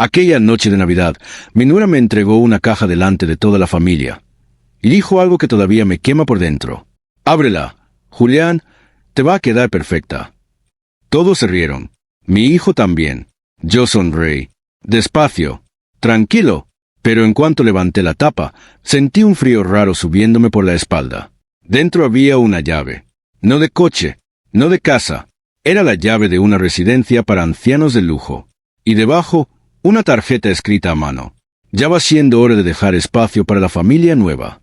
Aquella noche de Navidad, mi nuera me entregó una caja delante de toda la familia. Y dijo algo que todavía me quema por dentro. «Ábrela, Julián, te va a quedar perfecta». Todos se rieron. Mi hijo también. Yo sonreí. Despacio. Tranquilo. Pero en cuanto levanté la tapa, sentí un frío raro subiéndome por la espalda. Dentro había una llave. No de coche, no de casa. Era la llave de una residencia para ancianos de lujo. Y debajo, una tarjeta escrita a mano. Ya va siendo hora de dejar espacio para la familia nueva.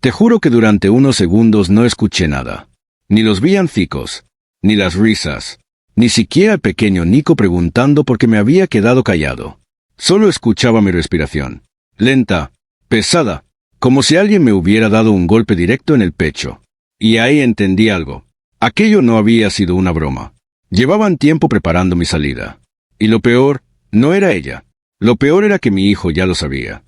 Te juro que durante unos segundos no escuché nada. Ni los villancicos, ni las risas, ni siquiera el pequeño Nico preguntando por qué me había quedado callado. Solo escuchaba mi respiración. Lenta, pesada, como si alguien me hubiera dado un golpe directo en el pecho. Y ahí entendí algo. Aquello no había sido una broma. Llevaban tiempo preparando mi salida. Y lo peor, no era ella. Lo peor era que mi hijo ya lo sabía.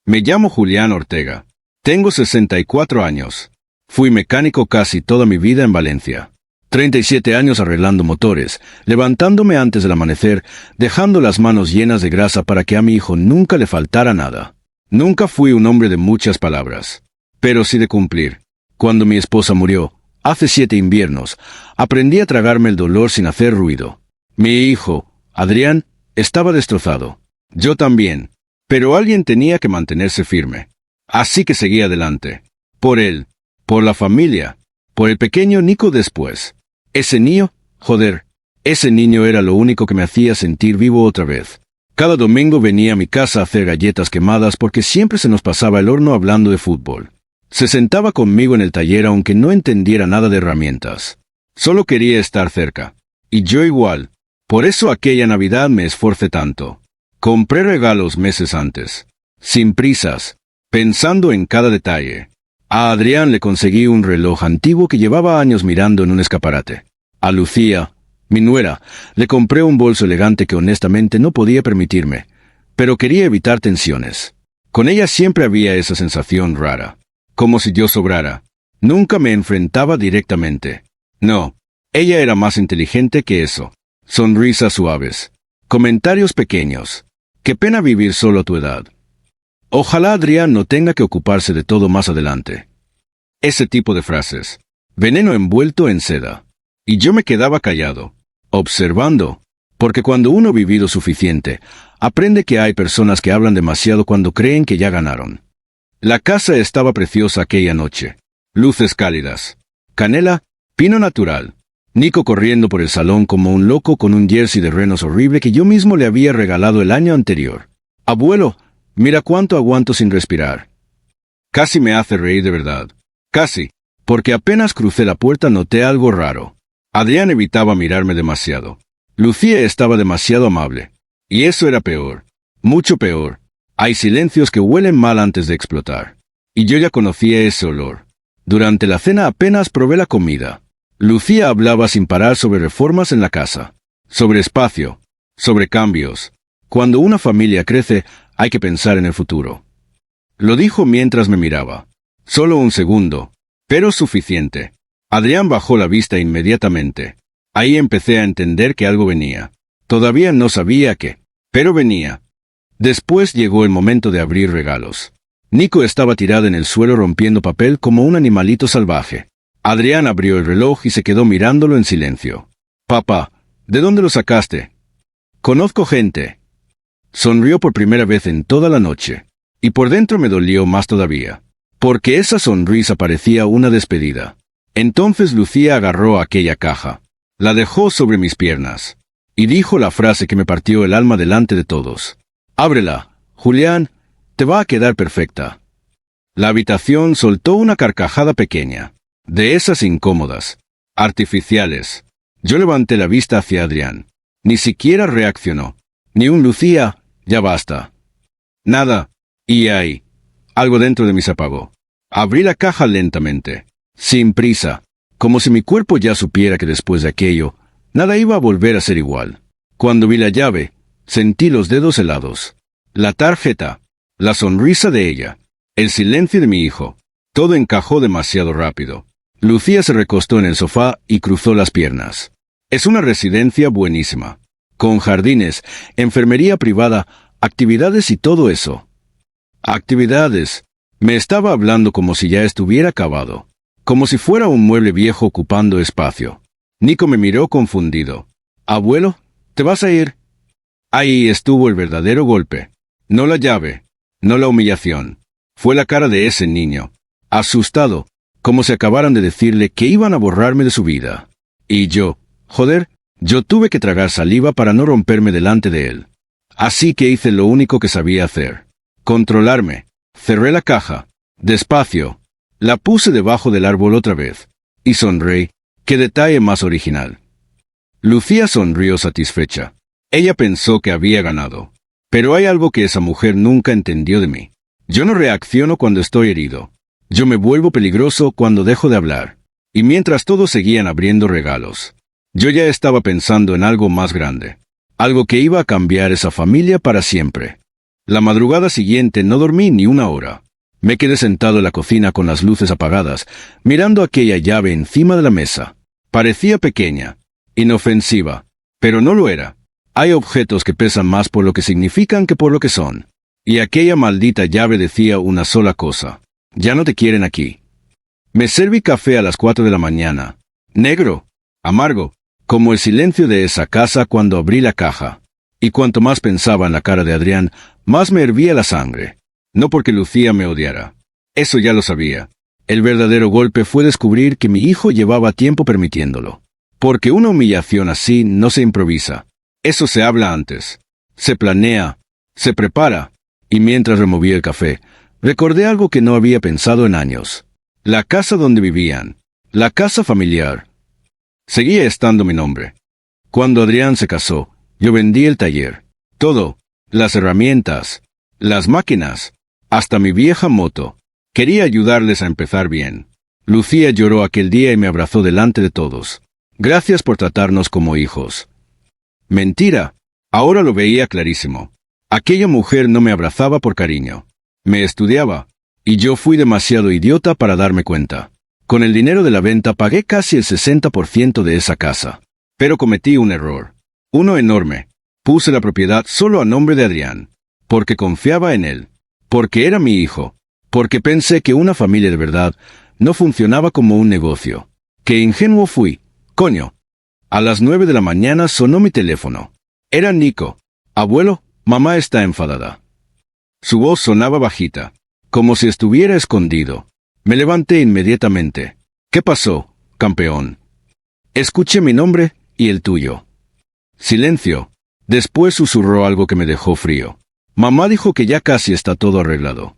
Me llamo Julián Ortega. Tengo 64 años. Fui mecánico casi toda mi vida en Valencia. 37 años arreglando motores, levantándome antes del amanecer, dejando las manos llenas de grasa para que a mi hijo nunca le faltara nada. Nunca fui un hombre de muchas palabras, pero sí de cumplir. Cuando mi esposa murió, hace 7 inviernos, aprendí a tragarme el dolor sin hacer ruido. Mi hijo, Adrián, estaba destrozado. Yo también. Pero alguien tenía que mantenerse firme. Así que seguí adelante. Por él, por la familia, por el pequeño Nico después. Ese niño, joder, ese niño era lo único que me hacía sentir vivo otra vez. Cada domingo venía a mi casa a hacer galletas quemadas porque siempre se nos pasaba el horno hablando de fútbol. Se sentaba conmigo en el taller aunque no entendiera nada de herramientas. Solo quería estar cerca. Y yo igual. Por eso aquella Navidad me esforcé tanto. Compré regalos meses antes. Sin prisas. Pensando en cada detalle. A Adrián le conseguí un reloj antiguo que llevaba años mirando en un escaparate. A Lucía, mi nuera, le compré un bolso elegante que honestamente no podía permitirme, pero quería evitar tensiones. Con ella siempre había esa sensación rara, como si yo sobrara. Nunca me enfrentaba directamente. No, ella era más inteligente que eso. Sonrisas suaves. Comentarios pequeños. Qué pena vivir solo a tu edad. Ojalá Adrián no tenga que ocuparse de todo más adelante. Ese tipo de frases. Veneno envuelto en seda. Y yo me quedaba callado, observando, porque cuando uno ha vivido suficiente, aprende que hay personas que hablan demasiado cuando creen que ya ganaron. La casa estaba preciosa aquella noche. Luces cálidas. Canela, pino natural. Nico corriendo por el salón como un loco con un jersey de renos horrible que yo mismo le había regalado el año anterior. Abuelo, mira cuánto aguanto sin respirar. Casi me hace reír de verdad. Casi, porque apenas crucé la puerta noté algo raro. Adrián evitaba mirarme demasiado. Lucía estaba demasiado amable. Y eso era peor. Mucho peor. Hay silencios que huelen mal antes de explotar. Y yo ya conocía ese olor. Durante la cena apenas probé la comida. Lucía hablaba sin parar sobre reformas en la casa. Sobre espacio. Sobre cambios. Cuando una familia crece, hay que pensar en el futuro. Lo dijo mientras me miraba. Solo un segundo. Pero suficiente. Adrián bajó la vista inmediatamente. Ahí empecé a entender que algo venía. Todavía no sabía qué, pero venía. Después llegó el momento de abrir regalos. Nico estaba tirada en el suelo rompiendo papel como un animalito salvaje. Adrián abrió el reloj y se quedó mirándolo en silencio. «Papá, ¿de dónde lo sacaste?» «Conozco gente». Sonrió por primera vez en toda la noche. Y por dentro me dolió más todavía. Porque esa sonrisa parecía una despedida. Entonces Lucía agarró aquella caja. La dejó sobre mis piernas. Y dijo la frase que me partió el alma delante de todos. «Ábrela, Julián, te va a quedar perfecta». La habitación soltó una carcajada pequeña. De esas incómodas. Artificiales. Yo levanté la vista hacia Adrián. Ni siquiera reaccionó. Ni un Lucía, ya basta. Nada. Y ahí. Algo dentro de mí se apagó. Abrí la caja lentamente. Sin prisa. Como si mi cuerpo ya supiera que después de aquello, nada iba a volver a ser igual. Cuando vi la llave, sentí los dedos helados. La tarjeta. La sonrisa de ella. El silencio de mi hijo. Todo encajó demasiado rápido. Lucía se recostó en el sofá y cruzó las piernas. Es una residencia buenísima. con jardines, enfermería privada, actividades y todo eso. Actividades. Me estaba hablando como si ya estuviera acabado, como si fuera un mueble viejo ocupando espacio. Nico me miró confundido. «Abuelo, ¿te vas a ir?» Ahí estuvo el verdadero golpe. No la llave, no la humillación. Fue la cara de ese niño, asustado, como si acabaran de decirle que iban a borrarme de su vida. Y yo, joder, yo tuve que tragar saliva para no romperme delante de él. Así que hice lo único que sabía hacer. Controlarme. Cerré la caja. Despacio. La puse debajo del árbol otra vez. Y sonreí. ¡Qué detalle más original! Lucía sonrió satisfecha. Ella pensó que había ganado. Pero hay algo que esa mujer nunca entendió de mí. Yo no reacciono cuando estoy herido. Yo me vuelvo peligroso cuando dejo de hablar. Y mientras todos seguían abriendo regalos, yo ya estaba pensando en algo más grande. Algo que iba a cambiar esa familia para siempre. La madrugada siguiente no dormí ni una hora. Me quedé sentado en la cocina con las luces apagadas, mirando aquella llave encima de la mesa. Parecía pequeña, inofensiva, pero no lo era. Hay objetos que pesan más por lo que significan que por lo que son. Y aquella maldita llave decía una sola cosa. Ya no te quieren aquí. Me serví café a las 4 de la mañana. Negro, amargo, como el silencio de esa casa cuando abrí la caja. Y cuanto más pensaba en la cara de Adrián, más me hervía la sangre. No porque Lucía me odiara. Eso ya lo sabía. El verdadero golpe fue descubrir que mi hijo llevaba tiempo permitiéndolo. Porque una humillación así no se improvisa. Eso se habla antes. Se planea. Se prepara. Y mientras removía el café, recordé algo que no había pensado en años. La casa donde vivían. La casa familiar. Seguía estando mi nombre. Cuando Adrián se casó, yo vendí el taller. Todo. Las herramientas. Las máquinas. Hasta mi vieja moto. Quería ayudarles a empezar bien. Lucía lloró aquel día y me abrazó delante de todos. Gracias por tratarnos como hijos. Mentira. Ahora lo veía clarísimo. Aquella mujer no me abrazaba por cariño. Me estudiaba. Y yo fui demasiado idiota para darme cuenta. Con el dinero de la venta pagué casi el 60% de esa casa. Pero cometí un error. Uno enorme. Puse la propiedad solo a nombre de Adrián. Porque confiaba en él. Porque era mi hijo. Porque pensé que una familia de verdad no funcionaba como un negocio. ¡Qué ingenuo fui! ¡Coño! A las 9 de la mañana sonó mi teléfono. Era Nico. «Abuelo, mamá está enfadada». Su voz sonaba bajita, como si estuviera escondido. Me levanté inmediatamente. «¿Qué pasó, campeón?» Escuché mi nombre y el tuyo. Silencio. Después susurró algo que me dejó frío. Mamá dijo que ya casi está todo arreglado.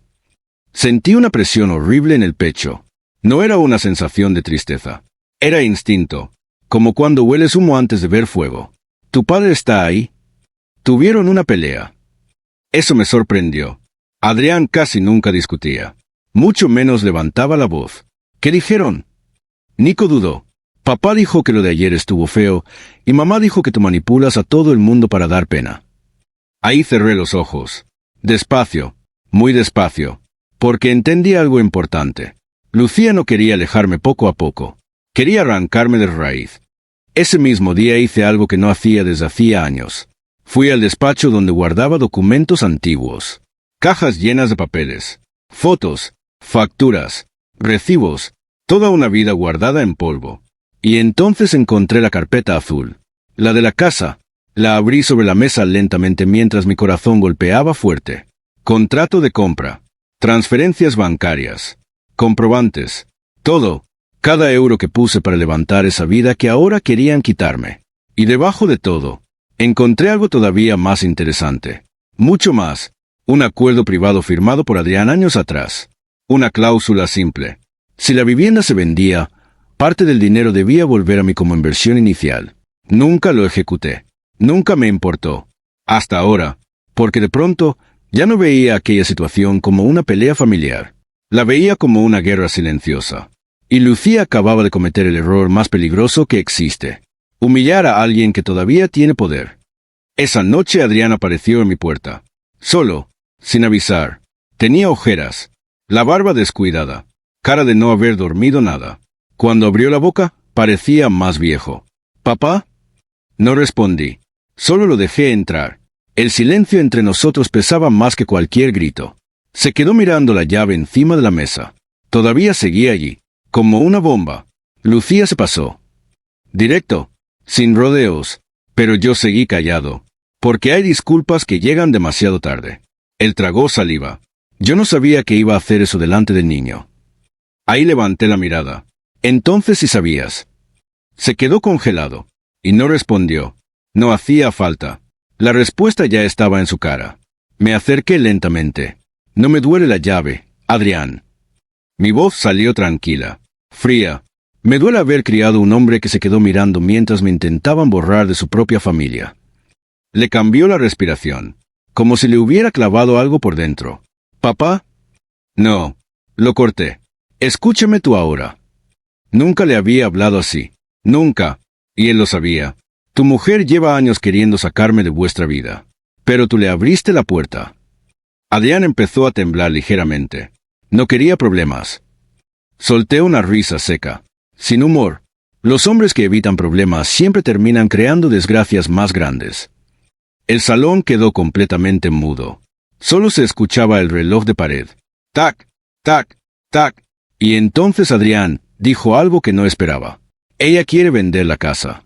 Sentí una presión horrible en el pecho. No era una sensación de tristeza. Era instinto, como cuando hueles humo antes de ver fuego. ¿Tu padre está ahí? Tuvieron una pelea. Eso me sorprendió. Adrián casi nunca discutía. Mucho menos levantaba la voz. ¿Qué dijeron? Nico dudó. Papá dijo que lo de ayer estuvo feo, y mamá dijo que tú manipulas a todo el mundo para dar pena. Ahí cerré los ojos. Despacio, muy despacio, porque entendí algo importante. Lucía no quería alejarme poco a poco. Quería arrancarme de raíz. Ese mismo día hice algo que no hacía desde hacía años. Fui al despacho donde guardaba documentos antiguos. Cajas llenas de papeles, fotos, facturas, recibos, toda una vida guardada en polvo. Y entonces encontré la carpeta azul. La de la casa. La abrí sobre la mesa lentamente mientras mi corazón golpeaba fuerte. Contrato de compra. Transferencias bancarias. Comprobantes. Todo. Cada euro que puse para levantar esa vida que ahora querían quitarme. Y debajo de todo, encontré algo todavía más interesante. Mucho más. Un acuerdo privado firmado por Adrián años atrás. Una cláusula simple. Si la vivienda se vendía, parte del dinero debía volver a mí como inversión inicial. Nunca lo ejecuté. Nunca me importó. Hasta ahora. Porque de pronto, ya no veía aquella situación como una pelea familiar. La veía como una guerra silenciosa. Y Lucía acababa de cometer el error más peligroso que existe. Humillar a alguien que todavía tiene poder. Esa noche Adrián apareció en mi puerta. Solo, sin avisar. Tenía ojeras. La barba descuidada. Cara de no haber dormido nada. Cuando abrió la boca, parecía más viejo. ¿Papá? No respondí. Solo lo dejé entrar. El silencio entre nosotros pesaba más que cualquier grito. Se quedó mirando la llave encima de la mesa. Todavía seguía allí, como una bomba. Lucía se pasó. Directo, sin rodeos, pero yo seguí callado, porque hay disculpas que llegan demasiado tarde. Él tragó saliva. Yo no sabía que iba a hacer eso delante del niño. Ahí levanté la mirada. Entonces sí sabías. Se quedó congelado, y no respondió. No hacía falta. La respuesta ya estaba en su cara. Me acerqué lentamente. No me duele la llave, Adrián. Mi voz salió tranquila, fría. Me duele haber criado un hombre que se quedó mirando mientras me intentaban borrar de su propia familia. Le cambió la respiración, como si le hubiera clavado algo por dentro. ¿Papá? No. Lo corté. Escúchame tú ahora. Nunca le había hablado así. Nunca. Y él lo sabía. Tu mujer lleva años queriendo sacarme de vuestra vida. Pero tú le abriste la puerta. Adrián empezó a temblar ligeramente. No quería problemas. Solté una risa seca. Sin humor. Los hombres que evitan problemas siempre terminan creando desgracias más grandes. El salón quedó completamente mudo. Solo se escuchaba el reloj de pared. Tac, tac, tac. Y entonces Adrián dijo algo que no esperaba. Ella quiere vender la casa.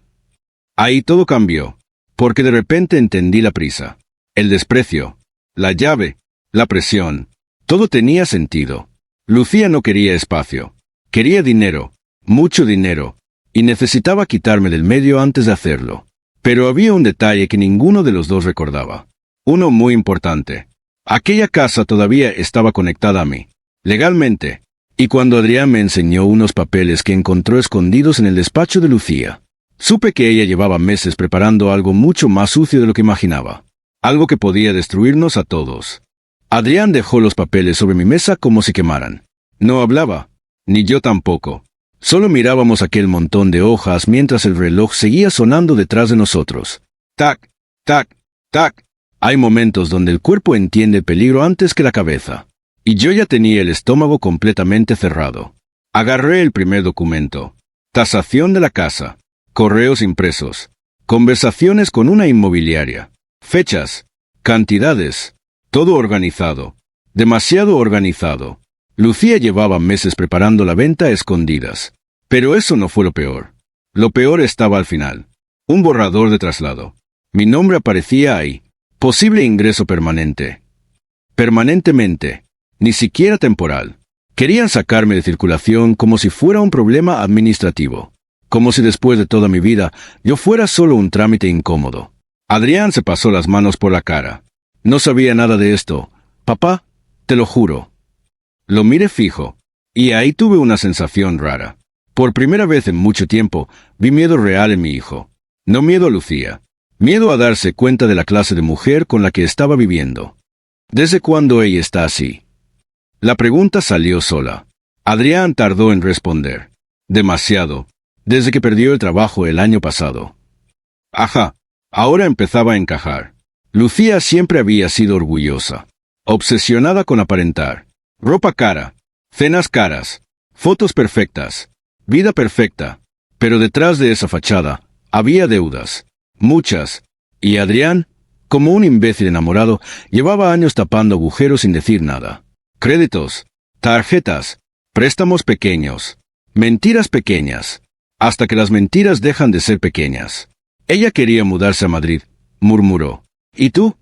Ahí todo cambió, porque de repente entendí la prisa, el desprecio, la llave, la presión. Todo tenía sentido. Lucía no quería espacio. Quería dinero, mucho dinero, y necesitaba quitarme del medio antes de hacerlo. Pero había un detalle que ninguno de los dos recordaba. Uno muy importante. Aquella casa todavía estaba conectada a mí, legalmente. Y cuando Adrián me enseñó unos papeles que encontró escondidos en el despacho de Lucía, supe que ella llevaba meses preparando algo mucho más sucio de lo que imaginaba. Algo que podía destruirnos a todos. Adrián dejó los papeles sobre mi mesa como si quemaran. No hablaba, ni yo tampoco. Solo mirábamos aquel montón de hojas mientras el reloj seguía sonando detrás de nosotros. Tac, tac, tac. Hay momentos donde el cuerpo entiende el peligro antes que la cabeza. Y yo ya tenía el estómago completamente cerrado. Agarré el primer documento. Tasación de la casa. Correos impresos. Conversaciones con una inmobiliaria. Fechas. Cantidades. Todo organizado. Demasiado organizado. Lucía llevaba meses preparando la venta a escondidas. Pero eso no fue lo peor. Lo peor estaba al final. Un borrador de traslado. Mi nombre aparecía ahí. Posible ingreso permanente. Permanentemente. Ni siquiera temporal. Querían sacarme de circulación como si fuera un problema administrativo. Como si después de toda mi vida yo fuera solo un trámite incómodo. Adrián se pasó las manos por la cara. No sabía nada de esto. Papá, te lo juro. Lo miré fijo. Y ahí tuve una sensación rara. Por primera vez en mucho tiempo, vi miedo real en mi hijo. No miedo a Lucía. Miedo a darse cuenta de la clase de mujer con la que estaba viviendo. ¿Desde cuándo ella está así? La pregunta salió sola. Adrián tardó en responder. Demasiado. Desde que perdió el trabajo el año pasado. Ajá. Ahora empezaba a encajar. Lucía siempre había sido orgullosa. Obsesionada con aparentar. Ropa cara. Cenas caras. Fotos perfectas. Vida perfecta. Pero detrás de esa fachada, había deudas. Muchas. Y Adrián, como un imbécil enamorado, llevaba años tapando agujeros sin decir nada. Créditos, tarjetas, préstamos pequeños, mentiras pequeñas, hasta que las mentiras dejan de ser pequeñas. Ella quería mudarse a Madrid, murmuró. ¿Y tú?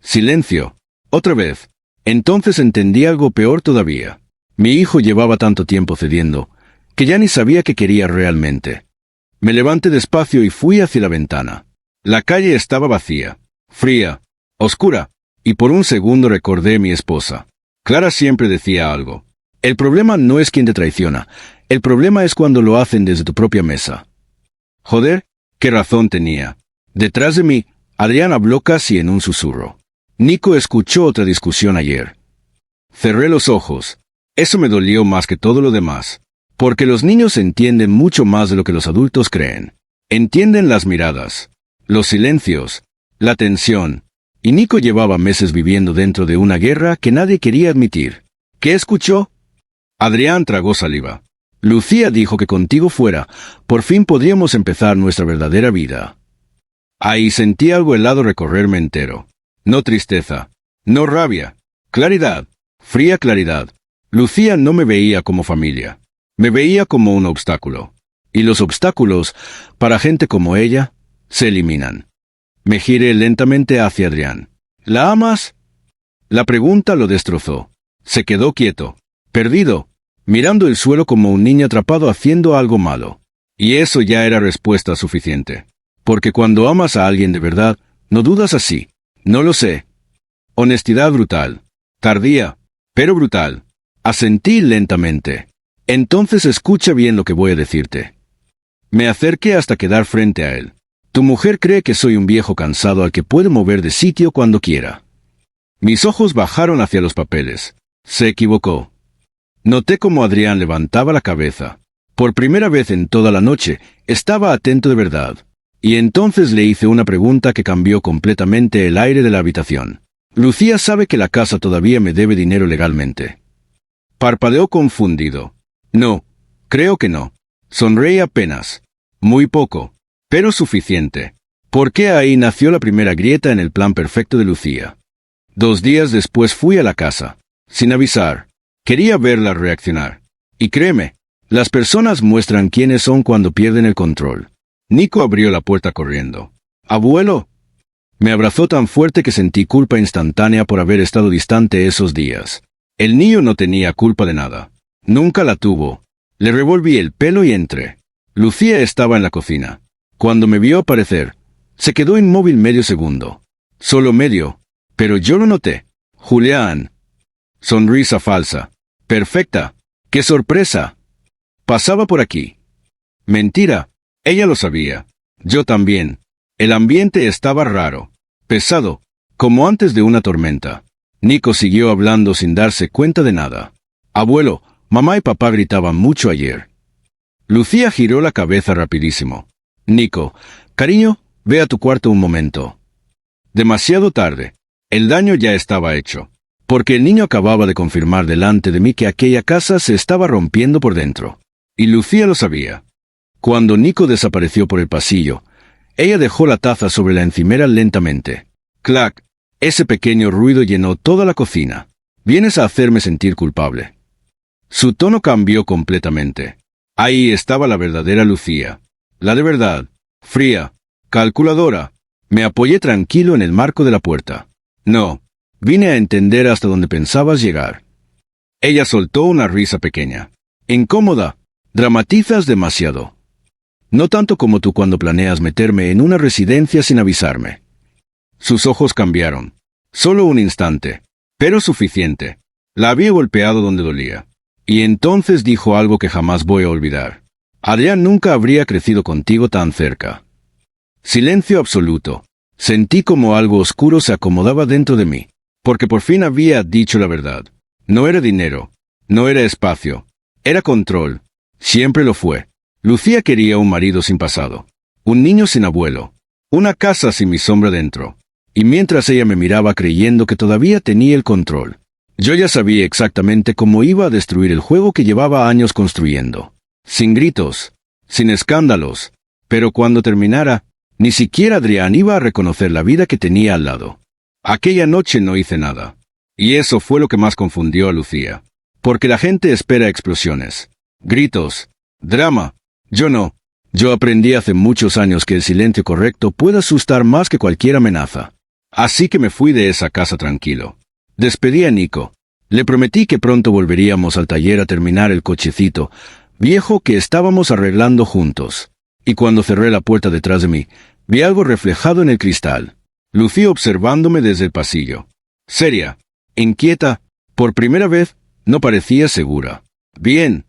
Silencio. Otra vez. Entonces entendí algo peor todavía. Mi hijo llevaba tanto tiempo cediendo, que ya ni sabía qué quería realmente. Me levanté despacio y fui hacia la ventana. La calle estaba vacía, fría, oscura, y por un segundo recordé a mi esposa. Clara siempre decía algo. El problema no es quien te traiciona, el problema es cuando lo hacen desde tu propia mesa. Joder, qué razón tenía. Detrás de mí, Adrián habló casi en un susurro. Nico escuchó otra discusión ayer. Cerré los ojos. Eso me dolió más que todo lo demás. Porque los niños entienden mucho más de lo que los adultos creen. Entienden las miradas, los silencios, la tensión. Y Nico llevaba meses viviendo dentro de una guerra que nadie quería admitir. ¿Qué escuchó? Adrián tragó saliva. Lucía dijo que contigo fuera, por fin podríamos empezar nuestra verdadera vida. Ahí sentí algo helado recorrerme entero. No tristeza, no rabia, claridad, fría claridad. Lucía no me veía como familia, me veía como un obstáculo. Y los obstáculos, para gente como ella, se eliminan. Me giré lentamente hacia Adrián. ¿La amas? La pregunta lo destrozó. Se quedó quieto, perdido, mirando el suelo como un niño atrapado haciendo algo malo. Y eso ya era respuesta suficiente. Porque cuando amas a alguien de verdad, no dudas así. No lo sé. Honestidad brutal. Tardía, pero brutal. Asentí lentamente. Entonces escucha bien lo que voy a decirte. Me acerqué hasta quedar frente a él. Tu mujer cree que soy un viejo cansado al que puede mover de sitio cuando quiera. Mis ojos bajaron hacia los papeles. Se equivocó. Noté cómo Adrián levantaba la cabeza. Por primera vez en toda la noche, estaba atento de verdad. Y entonces le hice una pregunta que cambió completamente el aire de la habitación. Lucía sabe que la casa todavía me debe dinero legalmente. Parpadeó confundido. No, creo que no. Sonreí apenas. Muy poco, pero suficiente. Porque ahí nació la primera grieta en el plan perfecto de Lucía. 2 días después fui a la casa, sin avisar. Quería verla reaccionar. Y créeme, las personas muestran quiénes son cuando pierden el control. Nico abrió la puerta corriendo. «Abuelo». Me abrazó tan fuerte que sentí culpa instantánea por haber estado distante esos días. El niño no tenía culpa de nada. Nunca la tuvo. Le revolví el pelo y entré. Lucía estaba en la cocina. Cuando me vio aparecer, se quedó inmóvil medio segundo. Solo medio, pero yo lo noté. «Julián». Sonrisa falsa. «Perfecta. ¡Qué sorpresa!». Pasaba por aquí. Mentira. Ella lo sabía. Yo también. El ambiente estaba raro. Pesado. Como antes de una tormenta. Nico siguió hablando sin darse cuenta de nada. «Abuelo, mamá y papá gritaban mucho ayer». Lucía giró la cabeza rapidísimo. «Nico, cariño, ve a tu cuarto un momento». Demasiado tarde. El daño ya estaba hecho. Porque el niño acababa de confirmar delante de mí que aquella casa se estaba rompiendo por dentro. Y Lucía lo sabía. Cuando Nico desapareció por el pasillo, ella dejó la taza sobre la encimera lentamente. Clac. Ese pequeño ruido llenó toda la cocina. «Vienes a hacerme sentir culpable». Su tono cambió completamente. Ahí estaba la verdadera Lucía. La de verdad. Fría. Calculadora. Me apoyé tranquilo en el marco de la puerta. «No. Vine a entender hasta dónde pensabas llegar». Ella soltó una risa pequeña. «Incómoda. Dramatizas demasiado. No tanto como tú cuando planeas meterme en una residencia sin avisarme». Sus ojos cambiaron. Solo un instante. Pero suficiente. La había golpeado donde dolía. Y entonces dijo algo que jamás voy a olvidar. «Adrián nunca habría crecido contigo tan cerca». Silencio absoluto. Sentí como algo oscuro se acomodaba dentro de mí. Porque por fin había dicho la verdad. No era dinero. No era espacio. Era control. Siempre lo fue. Lucía quería un marido sin pasado. Un niño sin abuelo. Una casa sin mi sombra dentro. Y mientras ella me miraba creyendo que todavía tenía el control, yo ya sabía exactamente cómo iba a destruir el juego que llevaba años construyendo. Sin gritos. Sin escándalos. Pero cuando terminara, ni siquiera Adrián iba a reconocer la vida que tenía al lado. Aquella noche no hice nada. Y eso fue lo que más confundió a Lucía. Porque la gente espera explosiones. Gritos. Drama. Yo no. Yo aprendí hace muchos años que el silencio correcto puede asustar más que cualquier amenaza. Así que me fui de esa casa tranquilo. Despedí a Nico. Le prometí que pronto volveríamos al taller a terminar el cochecito viejo que estábamos arreglando juntos. Y cuando cerré la puerta detrás de mí, vi algo reflejado en el cristal. Lucía observándome desde el pasillo. Seria. Inquieta. Por primera vez, no parecía segura. Bien.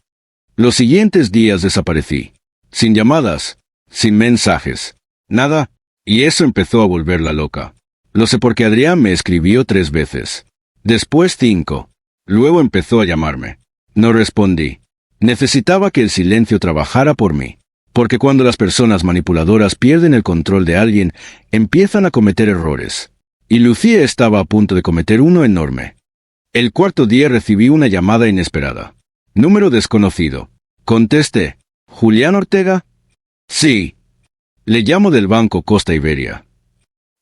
Los siguientes días desaparecí. Sin llamadas. Sin mensajes. Nada. Y eso empezó a volverla loca. Lo sé porque Adrián me escribió 3 veces. Después 5. Luego empezó a llamarme. No respondí. Necesitaba que el silencio trabajara por mí. Porque cuando las personas manipuladoras pierden el control de alguien, empiezan a cometer errores. Y Lucía estaba a punto de cometer uno enorme. El 4.º día recibí una llamada inesperada. Número desconocido. Contesté. «¿Julián Ortega?» «Sí». Le llamo del Banco Costa Iberia.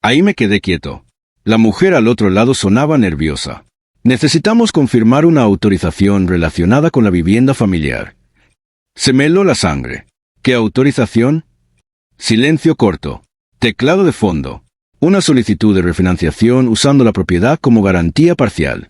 Ahí me quedé quieto. La mujer al otro lado sonaba nerviosa. Necesitamos confirmar una autorización relacionada con la vivienda familiar. Se me heló la sangre. ¿Qué autorización? Silencio corto. Teclado de fondo. Una solicitud de refinanciación usando la propiedad como garantía parcial.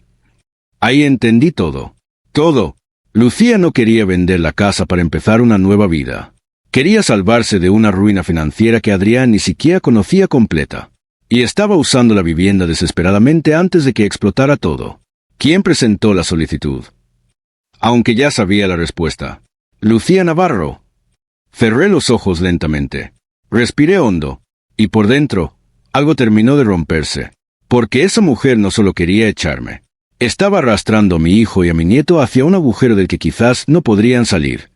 Ahí entendí todo. Todo. Lucía no quería vender la casa para empezar una nueva vida. Quería salvarse de una ruina financiera que Adrián ni siquiera conocía completa. Y estaba usando la vivienda desesperadamente antes de que explotara todo. ¿Quién presentó la solicitud? Aunque ya sabía la respuesta. Lucía Navarro. Cerré los ojos lentamente. Respiré hondo. Y por dentro, algo terminó de romperse. Porque esa mujer no solo quería echarme. Estaba arrastrando a mi hijo y a mi nieto hacia un agujero del que quizás no podrían salir.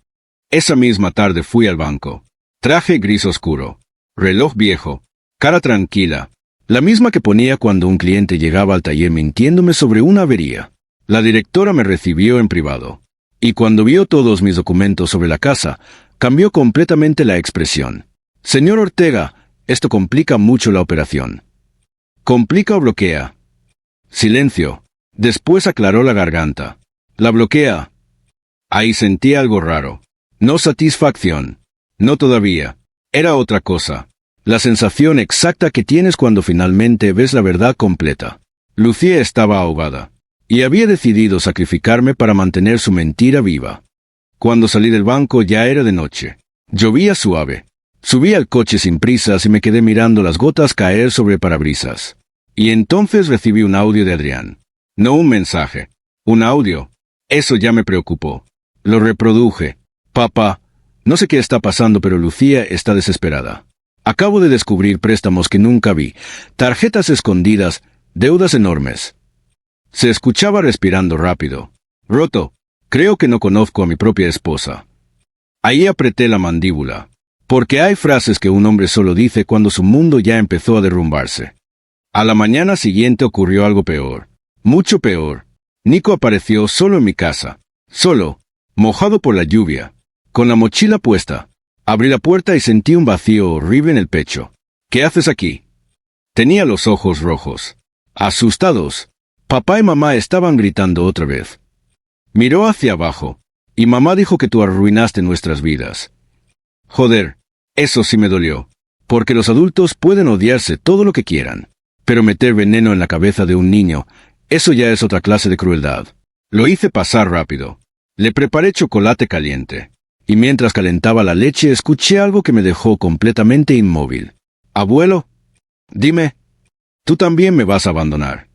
Esa misma tarde fui al banco. Traje gris oscuro. Reloj viejo. Cara tranquila. La misma que ponía cuando un cliente llegaba al taller mintiéndome sobre una avería. La directora me recibió en privado. Y cuando vio todos mis documentos sobre la casa, cambió completamente la expresión. Señor Ortega, esto complica mucho la operación. ¿Complica o bloquea? Silencio. Después aclaró la garganta. La bloquea. Ahí sentí algo raro. No satisfacción. No todavía. Era otra cosa. La sensación exacta que tienes cuando finalmente ves la verdad completa. Lucía estaba ahogada. Y había decidido sacrificarme para mantener su mentira viva. Cuando salí del banco ya era de noche. Llovía suave. Subí al coche sin prisas y me quedé mirando las gotas caer sobre el parabrisas. Y entonces recibí un audio de Adrián. No un mensaje. Un audio. Eso ya me preocupó. Lo reproduje. Papá, no sé qué está pasando, pero Lucía está desesperada. Acabo de descubrir préstamos que nunca vi, tarjetas escondidas, deudas enormes. Se escuchaba respirando rápido. Roto, creo que no conozco a mi propia esposa. Ahí apreté la mandíbula. Porque hay frases que un hombre solo dice cuando su mundo ya empezó a derrumbarse. A la mañana siguiente ocurrió algo peor. Mucho peor. Nico apareció solo en mi casa. Solo. Mojado por la lluvia. Con la mochila puesta. Abrí la puerta y sentí un vacío horrible en el pecho. ¿Qué haces aquí? Tenía los ojos rojos. Asustados. Papá y mamá estaban gritando otra vez. Miró hacia abajo. Y mamá dijo que tú arruinaste nuestras vidas. Joder, eso sí me dolió. Porque los adultos pueden odiarse todo lo que quieran. Pero meter veneno en la cabeza de un niño, eso ya es otra clase de crueldad. Lo hice pasar rápido. Le preparé chocolate caliente. Y mientras calentaba la leche escuché algo que me dejó completamente inmóvil. Abuelo, dime, ¿tú también me vas a abandonar?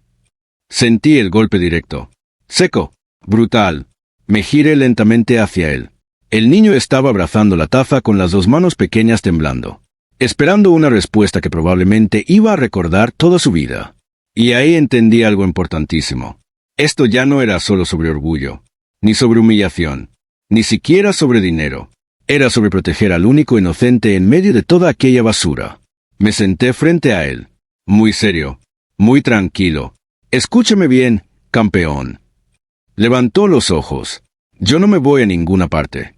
Sentí el golpe directo. Seco, brutal. Me giré lentamente hacia él. El niño estaba abrazando la taza con las dos manos pequeñas temblando, esperando una respuesta que probablemente iba a recordar toda su vida. Y ahí entendí algo importantísimo. Esto ya no era solo sobre orgullo, ni sobre humillación, ni siquiera sobre dinero. Era sobre proteger al único inocente en medio de toda aquella basura. Me senté frente a él, muy serio, muy tranquilo. Escúchame bien, campeón. Levantó los ojos. Yo no me voy a ninguna parte.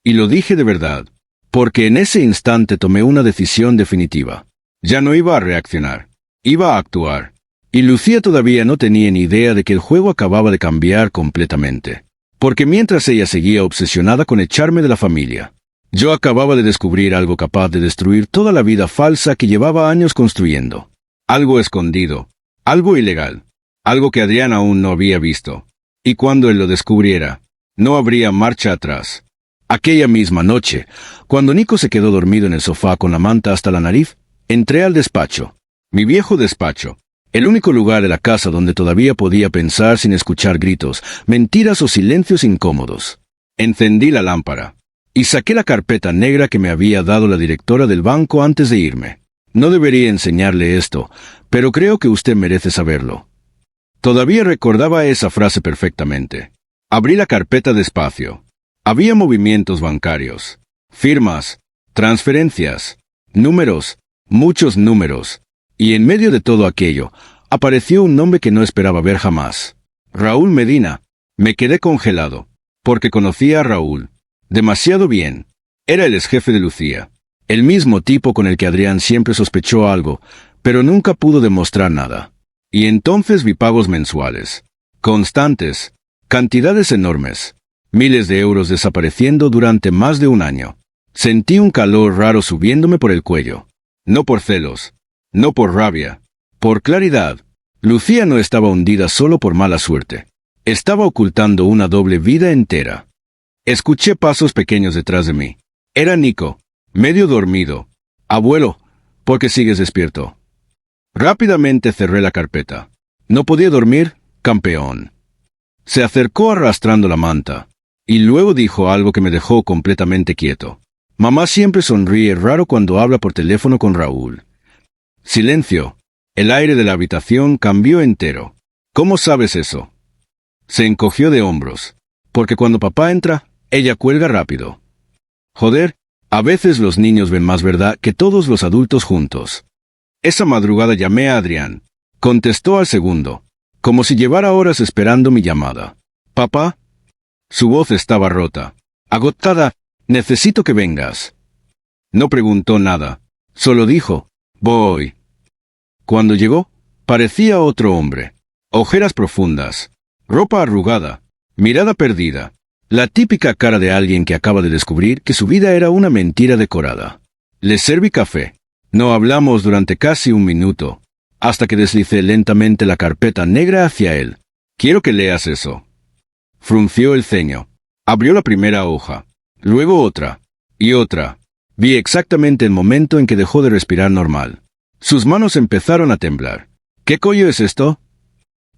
Y lo dije de verdad, porque en ese instante tomé una decisión definitiva. Ya no iba a reaccionar, iba a actuar. Y Lucía todavía no tenía ni idea de que el juego acababa de cambiar completamente. Porque mientras ella seguía obsesionada con echarme de la familia, yo acababa de descubrir algo capaz de destruir toda la vida falsa que llevaba años construyendo. Algo escondido, algo ilegal, algo que Adrián aún no había visto. Y cuando él lo descubriera, no habría marcha atrás. Aquella misma noche, cuando Nico se quedó dormido en el sofá con la manta hasta la nariz, entré al despacho. Mi viejo despacho. El único lugar de la casa donde todavía podía pensar sin escuchar gritos, mentiras o silencios incómodos. Encendí la lámpara. Y saqué la carpeta negra que me había dado la directora del banco antes de irme. No debería enseñarle esto, pero creo que usted merece saberlo. Todavía recordaba esa frase perfectamente. Abrí la carpeta despacio. Había movimientos bancarios, firmas, transferencias, números, muchos números. Y en medio de todo aquello, apareció un nombre que no esperaba ver jamás. Raúl Medina. Me quedé congelado, porque conocía a Raúl. Demasiado bien. Era el exjefe de Lucía. El mismo tipo con el que Adrián siempre sospechó algo, pero nunca pudo demostrar nada. Y entonces vi pagos mensuales. Constantes. Cantidades enormes. Miles de euros desapareciendo durante más de un año. Sentí un calor raro subiéndome por el cuello. No por celos. No por rabia. Por claridad. Lucía no estaba hundida solo por mala suerte. Estaba ocultando una doble vida entera. Escuché pasos pequeños detrás de mí. Era Nico, medio dormido. Abuelo, ¿por qué sigues despierto? Rápidamente cerré la carpeta. No podía dormir, campeón. Se acercó arrastrando la manta, y luego dijo algo que me dejó completamente quieto. Mamá siempre sonríe raro cuando habla por teléfono con Raúl. Silencio. El aire de la habitación cambió entero. ¿Cómo sabes eso? Se encogió de hombros. Porque cuando papá entra, ella cuelga rápido. Joder, a veces los niños ven más verdad que todos los adultos juntos. Esa madrugada llamé a Adrián. Contestó al segundo, como si llevara horas esperando mi llamada. ¿Papá? Su voz estaba rota. Agotada, necesito que vengas. No preguntó nada, solo dijo, voy. Cuando llegó, parecía otro hombre. Ojeras profundas, ropa arrugada, mirada perdida. La típica cara de alguien que acaba de descubrir que su vida era una mentira decorada. Le serví café. No hablamos durante casi un minuto, hasta que deslicé lentamente la carpeta negra hacia él. Quiero que leas eso. Frunció el ceño. Abrió la primera hoja, luego otra, y otra. Vi exactamente el momento en que dejó de respirar normal. Sus manos empezaron a temblar. ¿Qué coño es esto?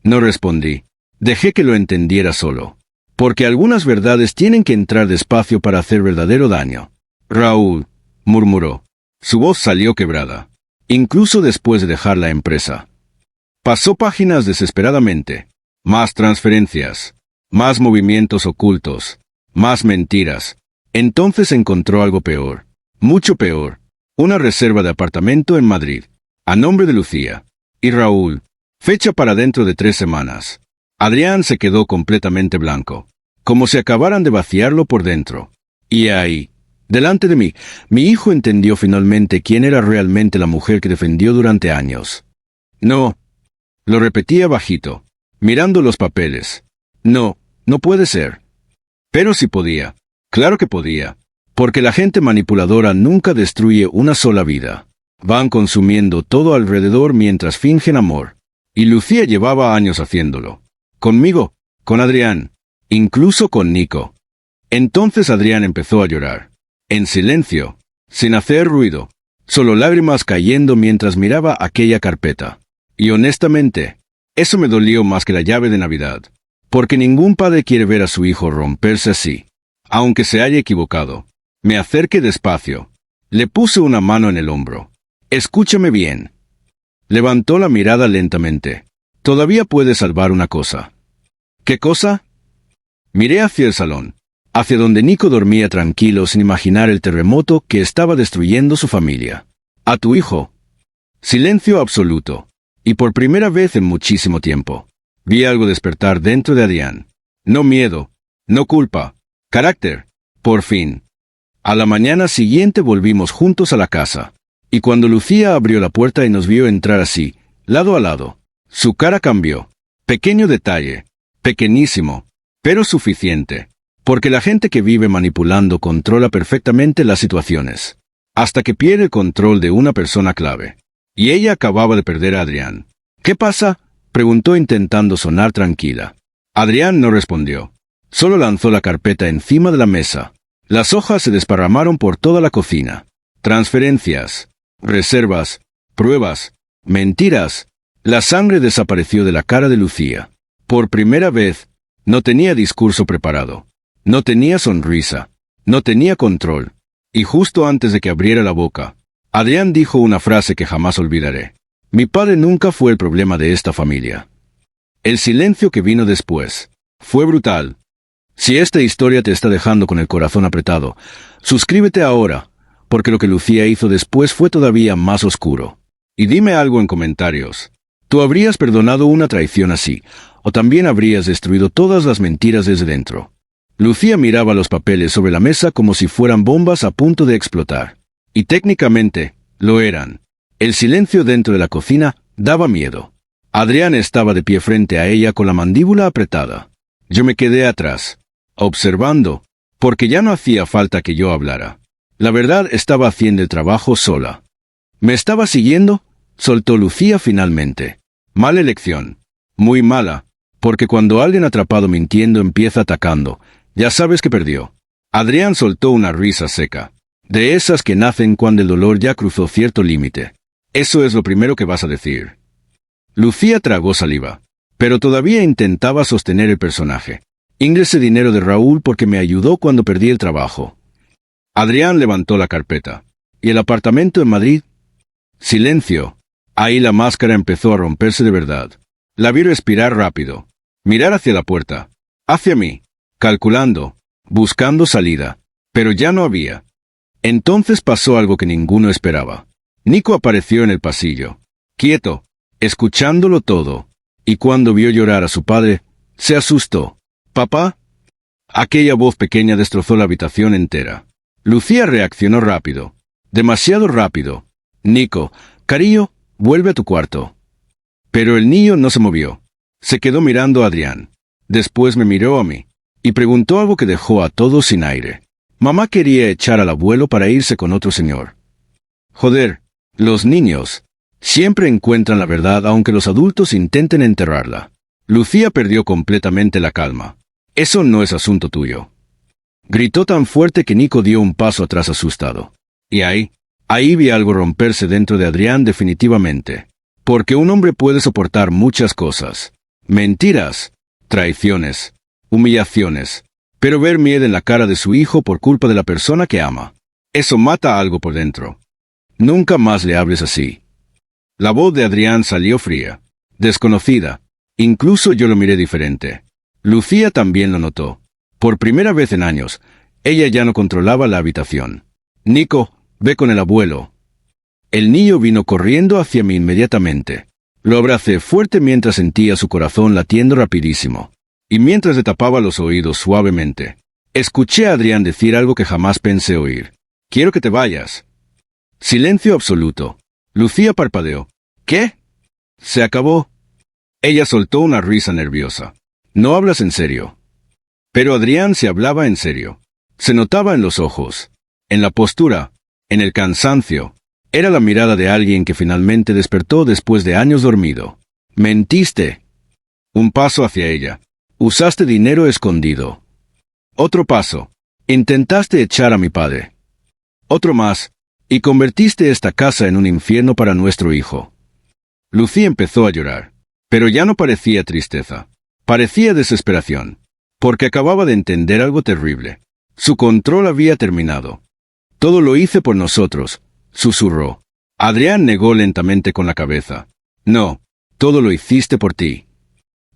No respondí. Dejé que lo entendiera solo. Porque algunas verdades tienen que entrar despacio para hacer verdadero daño. Raúl, murmuró. Su voz salió quebrada, incluso después de dejar la empresa. Pasó páginas desesperadamente. Más transferencias, más movimientos ocultos, más mentiras. Entonces encontró algo peor, mucho peor. Una reserva de apartamento en Madrid, a nombre de Lucía. Y Raúl, fecha para dentro de 3 semanas. Adrián se quedó completamente blanco, como si acabaran de vaciarlo por dentro. Y ahí, delante de mí, mi hijo entendió finalmente quién era realmente la mujer que defendió durante años. No, lo repetía bajito, mirando los papeles. No, no puede ser. Pero sí podía, claro que podía, porque la gente manipuladora nunca destruye una sola vida. Van consumiendo todo alrededor mientras fingen amor. Y Lucía llevaba años haciéndolo. Conmigo, con Adrián, incluso con Nico. Entonces Adrián empezó a llorar. En silencio, sin hacer ruido, solo lágrimas cayendo mientras miraba aquella carpeta. Y honestamente, eso me dolió más que la llave de Navidad. Porque ningún padre quiere ver a su hijo romperse así. Aunque se haya equivocado. Me acerqué despacio. Le puse una mano en el hombro. Escúchame bien. Levantó la mirada lentamente. Todavía puedes salvar una cosa. ¿Qué cosa? Miré hacia el salón, hacia donde Nico dormía tranquilo sin imaginar el terremoto que estaba destruyendo su familia. A tu hijo. Silencio absoluto. Y por primera vez en muchísimo tiempo, vi algo despertar dentro de Adrián. No miedo, no culpa, carácter. Por fin. A la mañana siguiente volvimos juntos a la casa. Y cuando Lucía abrió la puerta y nos vio entrar así, lado a lado, su cara cambió. Pequeño detalle. Pequeñísimo. Pero suficiente. Porque la gente que vive manipulando controla perfectamente las situaciones. Hasta que pierde el control de una persona clave. Y ella acababa de perder a Adrián. ¿Qué pasa?, preguntó intentando sonar tranquila. Adrián no respondió. Solo lanzó la carpeta encima de la mesa. Las hojas se desparramaron por toda la cocina. Transferencias, reservas, pruebas, mentiras. La sangre desapareció de la cara de Lucía. Por primera vez, no tenía discurso preparado. No tenía sonrisa. No tenía control. Y justo antes de que abriera la boca, Adrián dijo una frase que jamás olvidaré. Mi padre nunca fue el problema de esta familia. El silencio que vino después fue brutal. Si esta historia te está dejando con el corazón apretado, suscríbete ahora, porque lo que Lucía hizo después fue todavía más oscuro. Y dime algo en comentarios. ¿Tú habrías perdonado una traición así, o también habrías destruido todas las mentiras desde dentro? Lucía miraba los papeles sobre la mesa como si fueran bombas a punto de explotar. Y técnicamente, lo eran. El silencio dentro de la cocina daba miedo. Adrián estaba de pie frente a ella con la mandíbula apretada. Yo me quedé atrás, observando, porque ya no hacía falta que yo hablara. La verdad estaba haciendo el trabajo sola. ¿Me estaba siguiendo? Soltó Lucía finalmente. Mala elección. Muy mala, porque cuando alguien atrapado mintiendo empieza atacando, ya sabes que perdió. Adrián soltó una risa seca. De esas que nacen cuando el dolor ya cruzó cierto límite. Eso es lo primero que vas a decir. Lucía tragó saliva, pero todavía intentaba sostener el personaje. Ingresé dinero de Raúl porque me ayudó cuando perdí el trabajo. Adrián levantó la carpeta. ¿Y el apartamento en Madrid? Silencio. Ahí la máscara empezó a romperse de verdad. La vi respirar rápido. Mirar hacia la puerta. Hacia mí. Calculando. Buscando salida. Pero ya no había. Entonces pasó algo que ninguno esperaba. Nico apareció en el pasillo. Quieto. Escuchándolo todo. Y cuando vio llorar a su padre, se asustó. ¿Papá? Aquella voz pequeña destrozó la habitación entera. Lucía reaccionó rápido. Demasiado rápido. Nico, cariño, vuelve a tu cuarto. Pero el niño no se movió. Se quedó mirando a Adrián. Después me miró a mí. Y preguntó algo que dejó a todos sin aire. Mamá quería echar al abuelo para irse con otro señor. Joder, los niños siempre encuentran la verdad aunque los adultos intenten enterrarla. Lucía perdió completamente la calma. Eso no es asunto tuyo. Gritó tan fuerte que Nico dio un paso atrás asustado. Y ahí vi algo romperse dentro de Adrián definitivamente. Porque un hombre puede soportar muchas cosas. Mentiras, traiciones, humillaciones. Pero ver miedo en la cara de su hijo por culpa de la persona que ama. Eso mata algo por dentro. Nunca más le hables así. La voz de Adrián salió fría, desconocida. Incluso yo lo miré diferente. Lucía también lo notó. Por primera vez en años, ella ya no controlaba la habitación. Nico, ve con el abuelo. El niño vino corriendo hacia mí inmediatamente. Lo abracé fuerte mientras sentía su corazón latiendo rapidísimo. Y mientras le tapaba los oídos suavemente, escuché a Adrián decir algo que jamás pensé oír. Quiero que te vayas. Silencio absoluto. Lucía parpadeó. ¿Qué? Se acabó. Ella soltó una risa nerviosa. ¿No hablas en serio? Pero Adrián se hablaba en serio. Se notaba en los ojos, en la postura, en el cansancio. Era la mirada de alguien que finalmente despertó después de años dormido. Mentiste. Un paso hacia ella. Usaste dinero escondido. Otro paso. Intentaste echar a mi padre. Otro más. Y convertiste esta casa en un infierno para nuestro hijo. Lucía empezó a llorar. Pero ya no parecía tristeza. Parecía desesperación. Porque acababa de entender algo terrible. Su control había terminado. Todo lo hice por nosotros, susurró. Adrián negó lentamente con la cabeza. No, todo lo hiciste por ti.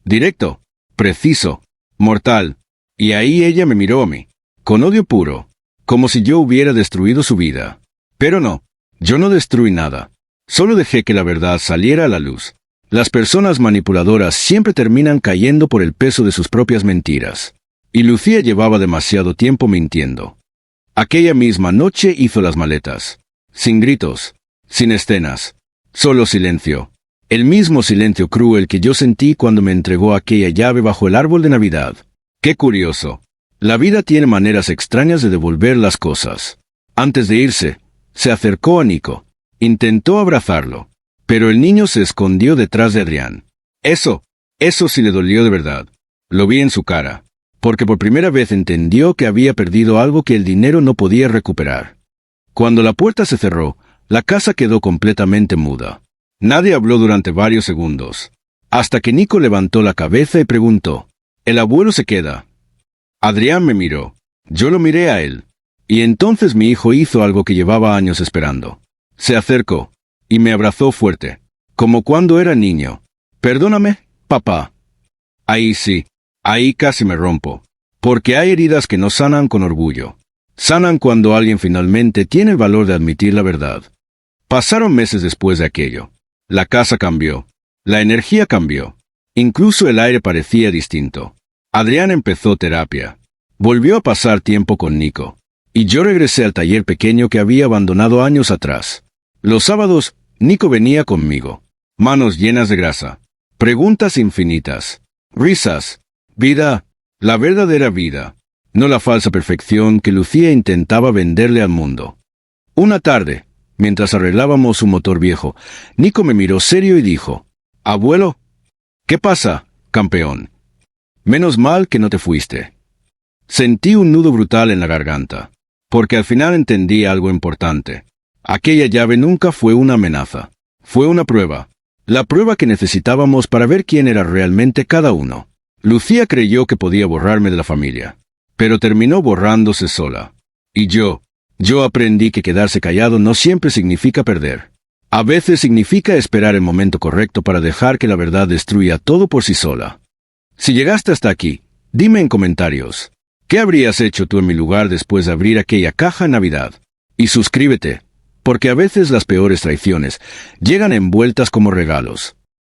Directo, preciso, mortal. Y ahí ella me miró a mí, con odio puro, como si yo hubiera destruido su vida. Pero no, yo no destruí nada. Solo dejé que la verdad saliera a la luz. Las personas manipuladoras siempre terminan cayendo por el peso de sus propias mentiras. Y Lucía llevaba demasiado tiempo mintiendo. Aquella misma noche hizo las maletas. Sin gritos, sin escenas, solo silencio. El mismo silencio cruel que yo sentí cuando me entregó aquella llave bajo el árbol de Navidad. ¡Qué curioso! La vida tiene maneras extrañas de devolver las cosas. Antes de irse, se acercó a Nico. Intentó abrazarlo. Pero el niño se escondió detrás de Adrián. Eso sí le dolió de verdad. Lo vi en su cara. Porque por primera vez entendió que había perdido algo que el dinero no podía recuperar. Cuando la puerta se cerró, la casa quedó completamente muda. Nadie habló durante varios segundos. Hasta que Nico levantó la cabeza y preguntó, ¿el abuelo se queda? Adrián me miró. Yo lo miré a él. Y entonces mi hijo hizo algo que llevaba años esperando. Se acercó. Y me abrazó fuerte, como cuando era niño. Perdóname, papá. Ahí sí, ahí casi me rompo. Porque hay heridas que no sanan con orgullo. Sanan cuando alguien finalmente tiene el valor de admitir la verdad. Pasaron meses después de aquello. La casa cambió. La energía cambió. Incluso el aire parecía distinto. Adrián empezó terapia. Volvió a pasar tiempo con Nico. y yo regresé al taller pequeño que había abandonado años atrás. Los sábados, Nico venía conmigo, manos llenas de grasa, preguntas infinitas, risas, vida, la verdadera vida, no la falsa perfección que Lucía intentaba venderle al mundo. Una tarde, mientras arreglábamos su motor viejo, Nico me miró serio y dijo, «Abuelo, ¿qué pasa, campeón? Menos mal que no te fuiste». Sentí un nudo brutal en la garganta, porque al final entendí algo importante. Aquella llave nunca fue una amenaza, fue una prueba, la prueba que necesitábamos para ver quién era realmente cada uno. Lucía creyó que podía borrarme de la familia, pero terminó borrándose sola. Y yo aprendí que quedarse callado no siempre significa perder. A veces significa esperar el momento correcto para dejar que la verdad destruya todo por sí sola. Si llegaste hasta aquí, dime en comentarios, ¿qué habrías hecho tú en mi lugar después de abrir aquella caja en Navidad? Y suscríbete, porque a veces las peores traiciones llegan envueltas como regalos.